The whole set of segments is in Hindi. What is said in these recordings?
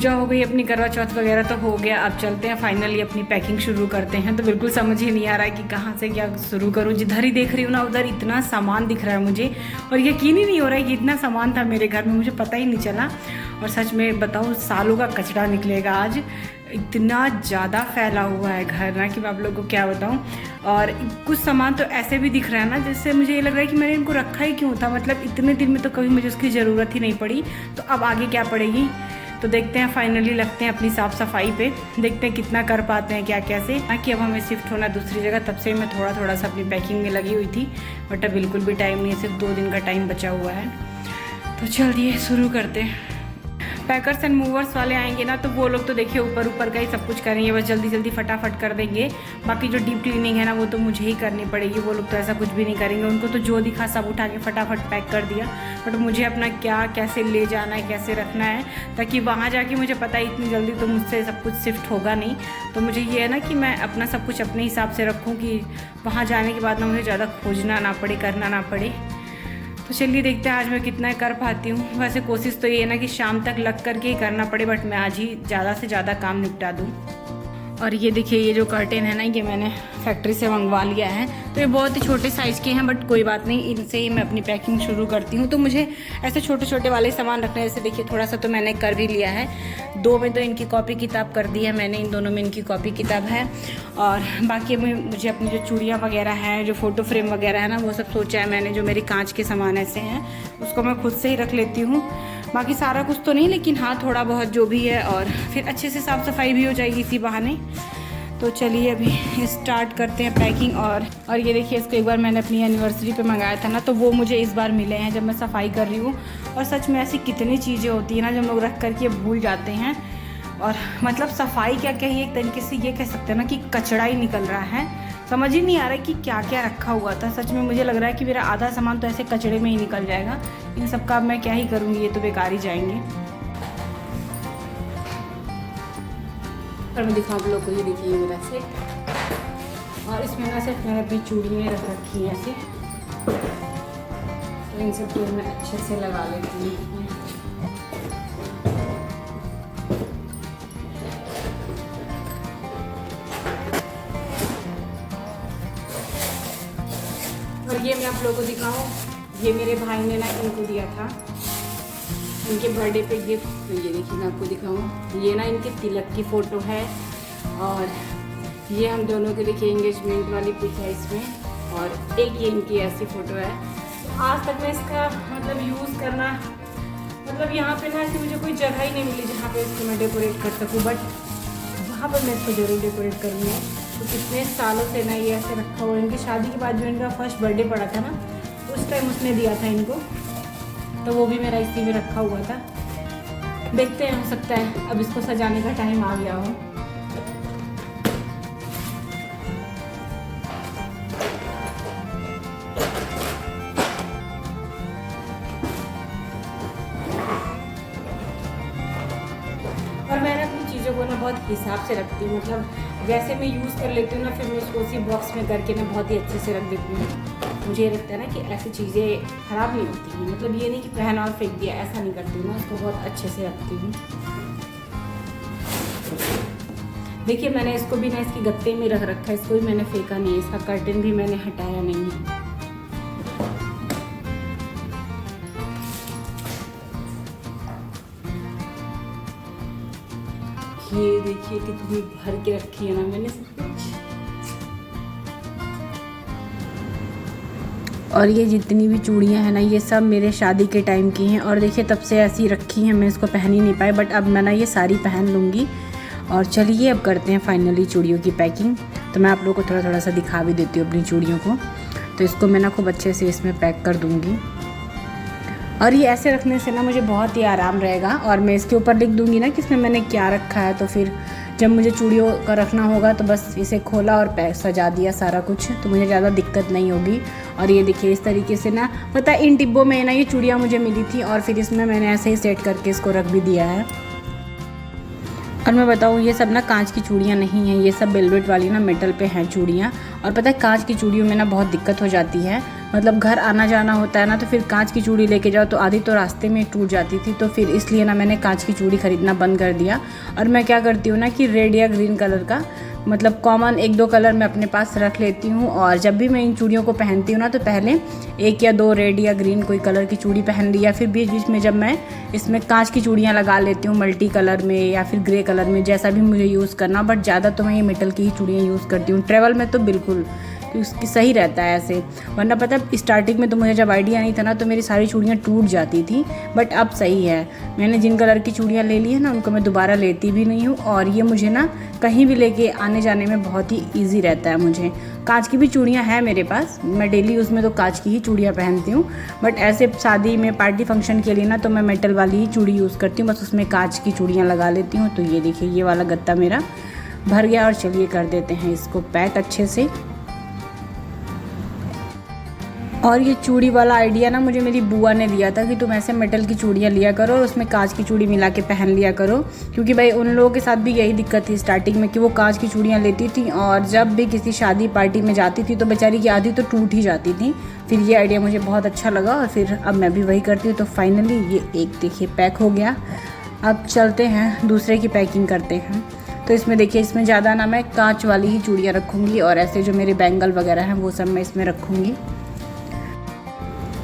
पूजा हो गई अपनी, करवा चौथ वगैरह तो हो गया। अब चलते हैं फाइनली अपनी पैकिंग शुरू करते हैं। तो बिल्कुल समझ ही नहीं आ रहा है कि कहाँ से क्या शुरू करूँ। जिधर ही देख रही हूँ ना उधर इतना सामान दिख रहा है मुझे, और यकीन ही नहीं हो रहा है कि इतना सामान था मेरे घर में, मुझे पता ही नहीं चला। और सच में बताऊँ, सालों का कचरा निकलेगा आज, इतना ज़्यादा फैला हुआ है घर ना कि मैं आप लोगों को क्या बताऊं। और कुछ सामान तो ऐसे भी दिख रहा है ना जैसे मुझे ये लग रहा है कि मैंने इनको रखा ही क्यों था, मतलब इतने दिन में तो कभी मुझे उसकी ज़रूरत ही नहीं पड़ी। तो अब आगे क्या पड़ेगी, तो देखते हैं। फाइनली लगते हैं अपनी साफ़ सफाई पे, देखते हैं कितना कर पाते हैं क्या कैसे। कि अब हमें शिफ्ट होना दूसरी जगह, तब से मैं थोड़ा सा अपनी पैकिंग में लगी हुई थी, बट अब बिल्कुल भी टाइम नहीं है, सिर्फ 2 दिन का टाइम बचा हुआ है। तो चलिए शुरू करते हैं। पैकर्स एंड मूवर्स वाले आएंगे ना तो वो लोग तो देखिए ऊपर ऊपर का ही सब कुछ करेंगे, बस जल्दी जल्दी फटाफट कर देंगे। बाकी जो डीप क्लीनिंग है ना वो तो मुझे ही करनी पड़ेगी, वो लोग तो ऐसा कुछ भी नहीं करेंगे। उनको तो जो दिखा सब उठा के फटाफट पैक कर दिया, बट मुझे अपना क्या कैसे ले जाना है, कैसे रखना है, ताकि वहाँ जाके मुझे पता है इतनी जल्दी तो मुझसे सब कुछ शिफ्ट होगा नहीं। तो मुझे ये है ना कि मैं अपना सब कुछ अपने हिसाब से रखूँ कि वहाँ जाने के बाद ना मुझे ज़्यादा खोजना ना पड़े, करना ना पड़े। तो चलिए देखते हैं आज मैं कितना कर पाती हूँ। वैसे कोशिश तो ये है ना कि शाम तक लग करके ही करना पड़े, बट मैं आज ही ज़्यादा से ज़्यादा काम निपटा दूँ। और ये देखिए, ये जो कर्टेन है ना ये मैंने फैक्ट्री से मंगवा लिया है। तो ये बहुत ही छोटे साइज़ के हैं, बट कोई बात नहीं, इनसे ही मैं अपनी पैकिंग शुरू करती हूँ। तो मुझे ऐसे छोटे छोटे वाले सामान रखने, जैसे देखिए थोड़ा सा तो मैंने कर भी लिया है। 2 में तो इनकी कॉपी किताब कर दी है मैंने, इन दोनों में इनकी कॉपी किताब है। और बाकी में मुझे अपनी जो चूड़ियाँ वगैरह हैं, जो फ़ोटो फ्रेम वगैरह है ना, वो सब सोचा है मैंने। जो मेरे कांच के सामान ऐसे हैं उसको मैं खुद से ही रख लेती हूँ। बाकी सारा कुछ तो नहीं, लेकिन हाँ थोड़ा बहुत जो भी है, और फिर अच्छे से साफ़ सफाई भी हो जाएगी इसी बहाने। तो चलिए अभी स्टार्ट करते हैं पैकिंग। और ये देखिए, इसको एक बार मैंने अपनी एनिवर्सरी पे मंगाया था ना, तो वो मुझे इस बार मिले हैं जब मैं सफाई कर रही हूँ। और सच में ऐसी कितनी चीज़ें होती हैं ना जब लोग रख करके भूल जाते हैं। और मतलब सफाई क्या कहिए, एक तरीके से ये कह सकते हैं ना कि कचरा ही निकल रहा है। समझ ही नहीं आ रहा है कि क्या क्या रखा हुआ था। सच में मुझे लग रहा है कि मेरा आधा सामान तो ऐसे कचड़े में ही निकल जाएगा। इन सब का अब मैं क्या ही करूँगी, ये तो बेकार ही जाएंगे। और मैं दिखाऊँ आप लोग को, ये देखिए मेरा सेट, और इसमें ना सिर्फ मैंने अपनी चूड़ियाँ रख रखी हैं ऐसे। तो इन सब को मैं अच्छे से लगा लेती हूँ। और ये मैं आप लोगों को दिखाऊँ, ये मेरे भाई ने ना इनको दिया था इनके बर्थडे पे गिफ्ट। तो ये देखिए मैं आपको दिखाऊँ, ये ना इनके तिलक की फ़ोटो है, और ये हम दोनों के देखिए एंगेजमेंट वाली पिक है इसमें, और एक ये इनकी ऐसी फ़ोटो है। तो आज तक मैं इसका मतलब यूज़ करना, मतलब यहाँ पे ना ऐसी मुझे कोई जगह ही नहीं मिली जहाँ पे इसको मैं डेकोरेट कर सकूँ, बट वहाँ पर मैं इसको ज़रूर डेकोरेट करूँगी। तो कितने सालों से ना ये ऐसे रखा हुआ है। इनकी शादी के बाद जो इनका फर्स्ट बर्थडे पड़ा था ना, उस टाइम उसने दिया था इनको, तो वो भी मेरा इसी में रखा हुआ था। देखते हैं, हो सकता है अब इसको सजाने का टाइम आ गया हो। और मैंने अपनी चीज़ों को ना बहुत हिसाब से रखती हूँ, मतलब जैसे मैं यूज़ कर लेती हूँ ना, फिर मैं उसको उसी बॉक्स में करके ना बहुत ही अच्छे से रख देती हूँ। मुझे ये लगता है ना कि ऐसी चीज़ें ख़राब नहीं होती हैं, मतलब ये नहीं कि पहना और फेंक दिया, ऐसा नहीं करती हूँ मैं, उसको बहुत अच्छे से रखती हूँ। देखिए मैंने इसको भी ना इसकी गत्ते में रख रखा है, इसको भी मैंने फेंका नहीं है, इसका कर्टन भी मैंने हटाया नहीं है। ये देखिए कितनी भर के रखी है ना मैंने सब कुछ। और ये जितनी भी चूड़ियाँ हैं ना, ये सब मेरे शादी के टाइम की हैं, और देखिए तब से ऐसी रखी हैं, मैं इसको पहन ही नहीं पाई, बट अब मैं ना ये सारी पहन लूँगी। और चलिए अब करते हैं फाइनली चूड़ियों की पैकिंग। तो मैं आप लोगों को थोड़ा सा दिखा भी देती हूँ अपनी चूड़ियों को। तो इसको मैं ना खूब अच्छे से इसमें पैक कर दूँगी, और ये ऐसे रखने से ना मुझे बहुत ही आराम रहेगा। और मैं इसके ऊपर लिख दूँगी ना कि इसमें मैंने क्या रखा है, तो फिर जब मुझे चूड़ियों का रखना होगा तो बस इसे खोला और पैक सजा दिया सारा कुछ, तो मुझे ज़्यादा दिक्कत नहीं होगी। और ये देखिए इस तरीके से ना, पता है इन डिब्बों में ना ये चूड़ियाँ मुझे मिली थी, और फिर इसमें मैंने ऐसे ही सेट करके इसको रख भी दिया है। और मैं बताऊँ, ये सब ना कांच की चूड़ियाँ नहीं हैं, ये सब वेलवेट वाली ना मेटल पे हैं चूड़ियाँ। और पता है कांच की चूड़ियों में ना बहुत दिक्कत हो जाती है, मतलब घर आना जाना होता है ना, तो फिर कांच की चूड़ी लेके जाओ तो आधी तो रास्ते में टूट जाती थी। तो फिर इसलिए ना मैंने कांच की चूड़ी ख़रीदना बंद कर दिया। और मैं क्या करती हूँ ना कि रेड या ग्रीन कलर का मतलब कॉमन 1-2 कलर मैं अपने पास रख लेती हूँ। और जब भी मैं इन चूड़ियों को पहनती हूँ ना, तो पहले 1 या 2 रेड या ग्रीन कोई कलर की चूड़ी पहन ली, या फिर बीच बीच में जब मैं इसमें कांच की चूड़ियाँ लगा लेती हूँ मल्टी कलर में या फिर ग्रे कलर में, जैसा भी मुझे यूज़ करना। बट ज़्यादा तो मैं ये मेटल की ही चूड़ियाँ यूज़ करती हूँ। ट्रैवल में तो बिल्कुल उसकी सही रहता है ऐसे, वरना पता है स्टार्टिंग में तो मुझे जब आइडिया नहीं था ना, तो मेरी सारी चूड़ियाँ टूट जाती थी। बट अब सही है, मैंने जिन कलर की चूड़ियाँ ले ली है ना, उनको मैं दोबारा लेती भी नहीं हूँ। और ये मुझे ना कहीं भी लेके आने जाने में बहुत ही ईजी रहता है। मुझे कांच की भी चूड़ियाँ हैं मेरे पास, मैं डेली यूज़ में तो कांच की ही चूड़ियाँ पहनती हूँ। बट ऐसे शादी में पार्टी फंक्शन के लिए ना, तो मैं मेटल वाली ही चूड़ी यूज़ करती हूँ, बस उसमें कांच की चूड़ियाँ लगा लेती हूँ। तो ये देखिए, ये वाला गत्ता मेरा भर गया। और चलिए कर देते हैं इसको पैक अच्छे से। और ये चूड़ी वाला आइडिया ना मुझे मेरी बुआ ने दिया था कि तुम ऐसे मेटल की चूड़ियाँ लिया करो और उसमें कांच की चूड़ी मिला के पहन लिया करो। क्योंकि भाई उन लोगों के साथ भी यही दिक्कत थी स्टार्टिंग में कि वो कांच की चूड़ियाँ लेती थी और जब भी किसी शादी पार्टी में जाती थी तो बेचारी की आधी तो टूट ही जाती थी। फिर ये आइडिया मुझे बहुत अच्छा लगा और फिर अब मैं भी वही करती हूँ। तो फाइनली ये एक देखिए पैक हो गया। अब चलते हैं दूसरे की पैकिंग करते हैं। तो इसमें देखिए, इसमें ज़्यादा ना मैं कांच वाली ही चूड़ियाँ रखूँगी और ऐसे जो मेरे बैंगल वगैरह हैं वो सब मैं इसमें रखूँगी।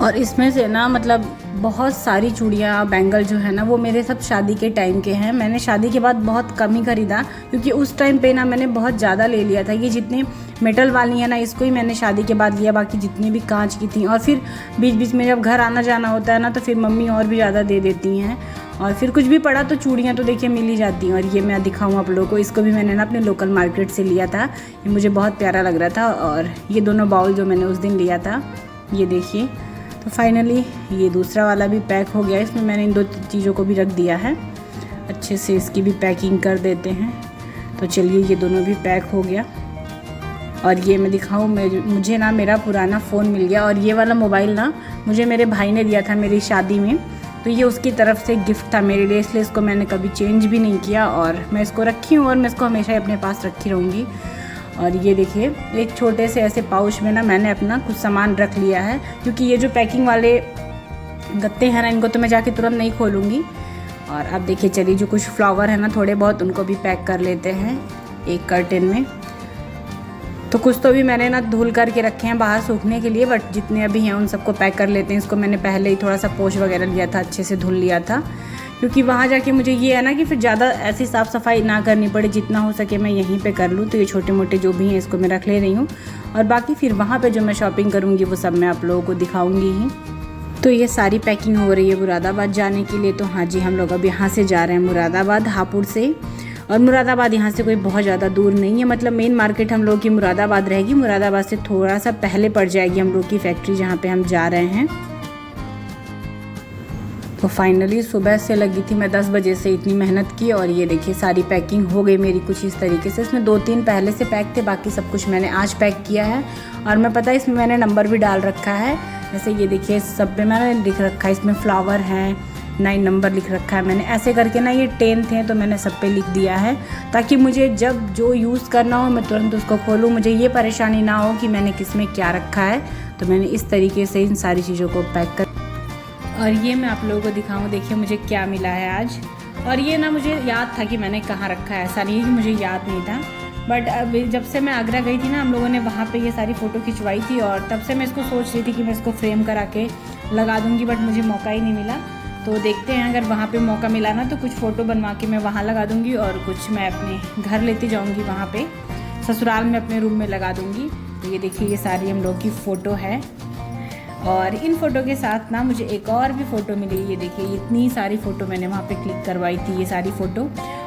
और इसमें से ना मतलब बहुत सारी चूड़ियाँ बैंगल जो है ना, वो मेरे सब शादी के टाइम के हैं। मैंने शादी के बाद बहुत कम ही ख़रीदा, क्योंकि उस टाइम पे ना मैंने बहुत ज़्यादा ले लिया था। ये जितनी मेटल वाली है ना, इसको ही मैंने शादी के बाद लिया, बाकी जितनी भी कांच की थी। और फिर बीच बीच में जब घर आना जाना होता है ना, तो फिर मम्मी और भी ज़्यादा दे देती हैं। और फिर कुछ भी पड़ा तो चूड़ियाँ तो देखिए मिल ही जाती हैं। और ये मैं दिखाऊँ आप लोगों को, इसको भी मैंने ना अपने लोकल मार्केट से लिया था। ये मुझे बहुत प्यारा लग रहा था। और ये दोनों बाउल जो मैंने उस दिन लिया था, ये देखिए। तो फाइनली ये दूसरा वाला भी पैक हो गया। इसमें मैंने इन 2 चीज़ों को भी रख दिया है अच्छे से। इसकी भी पैकिंग कर देते हैं। तो चलिए, ये दोनों भी पैक हो गया। और ये मैं दिखाऊँ, मुझे ना मेरा पुराना फ़ोन मिल गया। और ये वाला मोबाइल ना मुझे मेरे भाई ने दिया था मेरी शादी में, तो ये उसकी तरफ से गिफ्ट था मेरे लिए, इसलिए इसको मैंने कभी चेंज भी नहीं किया। और मैं इसको रखी हूँ और मैं इसको हमेशा अपने पास रखी रहूँगी। और ये देखिए, एक छोटे से ऐसे पाउच में ना मैंने अपना कुछ सामान रख लिया है, क्योंकि ये जो पैकिंग वाले गत्ते हैं ना, इनको तो मैं जाके तुरंत नहीं खोलूँगी। और अब देखिए, चलिए जो कुछ फ्लावर है ना थोड़े बहुत, उनको भी पैक कर लेते हैं एक कर्टेन में। तो कुछ तो भी मैंने ना धुल करके रखे हैं बाहर सूखने के लिए, बट जितने अभी हैं उन सबको पैक कर लेते हैं। इसको मैंने पहले ही थोड़ा सा पोंछ वगैरह लिया था, अच्छे से धुल लिया था, क्योंकि वहाँ जाके मुझे ये है ना कि फिर ज़्यादा ऐसी साफ़ सफाई ना करनी पड़े, जितना हो सके मैं यहीं पे कर लूँ। तो ये छोटे मोटे जो भी हैं इसको मैं रख ले रही हूँ। और बाकी फिर वहाँ पे जो मैं शॉपिंग करूँगी वो सब मैं आप लोगों को दिखाऊँगी ही। तो ये सारी पैकिंग हो रही है मुरादाबाद जाने के लिए। तो हाँ जी, हम लोग अब यहाँ से जा रहे हैं मुरादाबाद, हापुड़ से। और मुरादाबाद यहाँ से कोई बहुत ज़्यादा दूर नहीं है, मतलब मेन मार्केट हम लोग की मुरादाबाद रहेगी। मुरादाबाद से थोड़ा सा पहले पड़ जाएगी हम लोग की फैक्ट्री जहाँ पे हम जा रहे हैं। तो फाइनली सुबह से लगी थी मैं 10 बजे से, इतनी मेहनत की। और ये देखिए सारी पैकिंग हो गई मेरी कुछ इस तरीके से। इसमें 2-3 पहले से पैक थे, बाकी सब कुछ मैंने आज पैक किया है। और मैं पता है इसमें मैंने नंबर भी डाल रखा है, जैसे ये देखिए सब पे मैंने लिख रखा है, इसमें फ्लावर हैं, 9 नंबर लिख रखा है मैंने। ऐसे करके ना ये 10 थे तो मैंने सब पे लिख दिया है, ताकि मुझे जब जो यूज़ करना हो मैं तुरंत उसको खोलूँ, मुझे ये परेशानी ना हो कि मैंने किस में क्या रखा है। तो मैंने इस तरीके से इन सारी चीज़ों को पैक कर। और ये मैं आप लोगों को दिखाऊं, देखिए मुझे क्या मिला है आज। और ये ना मुझे याद था कि मैंने कहाँ रखा है, ऐसा नहीं है कि मुझे याद नहीं था। बट अब जब से मैं आगरा गई थी ना, हम लोगों ने वहाँ पे ये सारी फ़ोटो खिंचवाई थी, और तब से मैं इसको सोच रही थी कि मैं इसको फ्रेम करा के लगा दूँगी, बट मुझे मौका ही नहीं मिला। तो देखते हैं, अगर वहाँ पे मौका मिला ना तो कुछ फ़ोटो बनवा के मैं वहाँ लगा दूँगी, और कुछ मैं अपने घर लेती जाऊँगी, वहाँ पे ससुराल में अपने रूम में लगा दूँगी। तो ये देखिए, ये सारी हम लोग की फ़ोटो है। और इन फ़ोटो के साथ ना मुझे एक और भी फ़ोटो मिली। ये देखिए, इतनी सारी फ़ोटो मैंने वहाँ पे क्लिक करवाई थी, ये सारी फ़ोटो।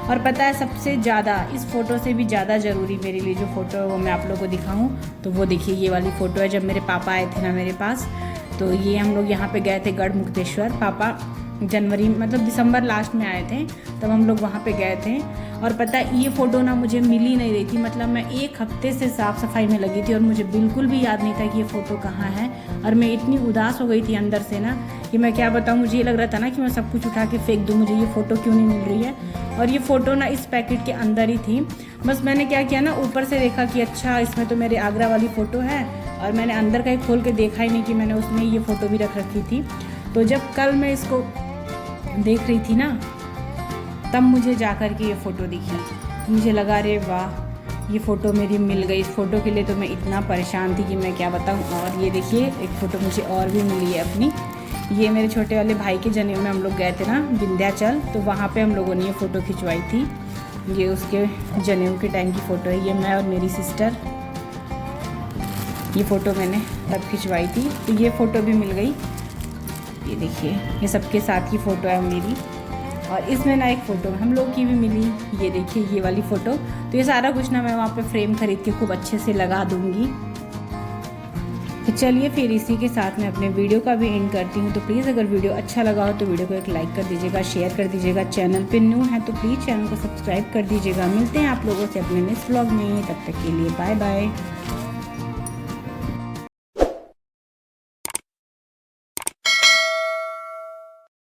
और पता है सबसे ज़्यादा, इस फ़ोटो से भी ज़्यादा ज़रूरी मेरे लिए जो फ़ोटो है वो मैं आप लोगों को दिखाऊं, तो वो देखिए ये वाली फ़ोटो है। जब मेरे पापा आए थे ना मेरे पास, तो ये हम लोग यहाँ पे गए थे गढ़मुक्तेश्वर। पापा जनवरी मतलब दिसंबर लास्ट में आए थे, तब हम लोग वहाँ पे गए थे। और पता है ये फ़ोटो ना मुझे मिल ही नहीं रही थी, मतलब मैं एक हफ्ते से साफ़ सफाई में लगी थी और मुझे बिल्कुल भी याद नहीं था कि ये फ़ोटो कहाँ है। और मैं इतनी उदास हो गई थी अंदर से ना कि मैं क्या बताऊँ, मुझे ये लग रहा था ना कि मैं सब कुछ उठा के फेंक दूँ, मुझे ये फ़ोटो क्यों नहीं मिल रही है। और ये फ़ोटो ना इस पैकेट के अंदर ही थी। बस मैंने क्या किया ना, ऊपर से देखा कि अच्छा इसमें तो मेरे आगरा वाली फ़ोटो है, और मैंने अंदर का ही खोल के देखा ही नहीं कि मैंने उसमें ये फ़ोटो भी रख रखी थी। तो जब कल मैं इसको देख रही थी ना, तब मुझे जा कर के ये फ़ोटो दिखी। मुझे लगा अरे वाह, ये फ़ोटो मेरी मिल गई। इस फ़ोटो के लिए तो मैं इतना परेशान थी कि मैं क्या बताऊँ। और ये देखिए एक फ़ोटो मुझे और भी मिली है अपनी। ये मेरे छोटे वाले भाई के जनेऊ में हम लोग गए थे ना विंध्याचल, तो वहाँ पे हम लोगों ने ये फ़ोटो खिंचवाई थी। ये उसके जनेऊ के टाइम की फ़ोटो है। ये मैं और मेरी सिस्टर, ये फ़ोटो मैंने तब खिंचवाई थी, तो ये फ़ोटो भी मिल गई। ये देखिए ये सबके साथ की फ़ोटो है मेरी। और इसमें ना एक फ़ोटो हम लोग की भी मिली, ये देखिए ये वाली फ़ोटो। तो ये सारा कुछ ना मैं वहाँ पे फ्रेम खरीद के खूब अच्छे से लगा दूँगी। तो चलिए फिर इसी के साथ मैं अपने वीडियो का भी एंड करती हूँ। तो प्लीज़ अगर वीडियो अच्छा लगा हो तो वीडियो को एक लाइक कर दीजिएगा, शेयर कर दीजिएगा। चैनल पे न्यू है तो प्लीज़ चैनल को सब्सक्राइब कर दीजिएगा। मिलते हैं आप लोगों से अपने नेक्स्ट व्लॉग में, तब तक के लिए बाय बाय।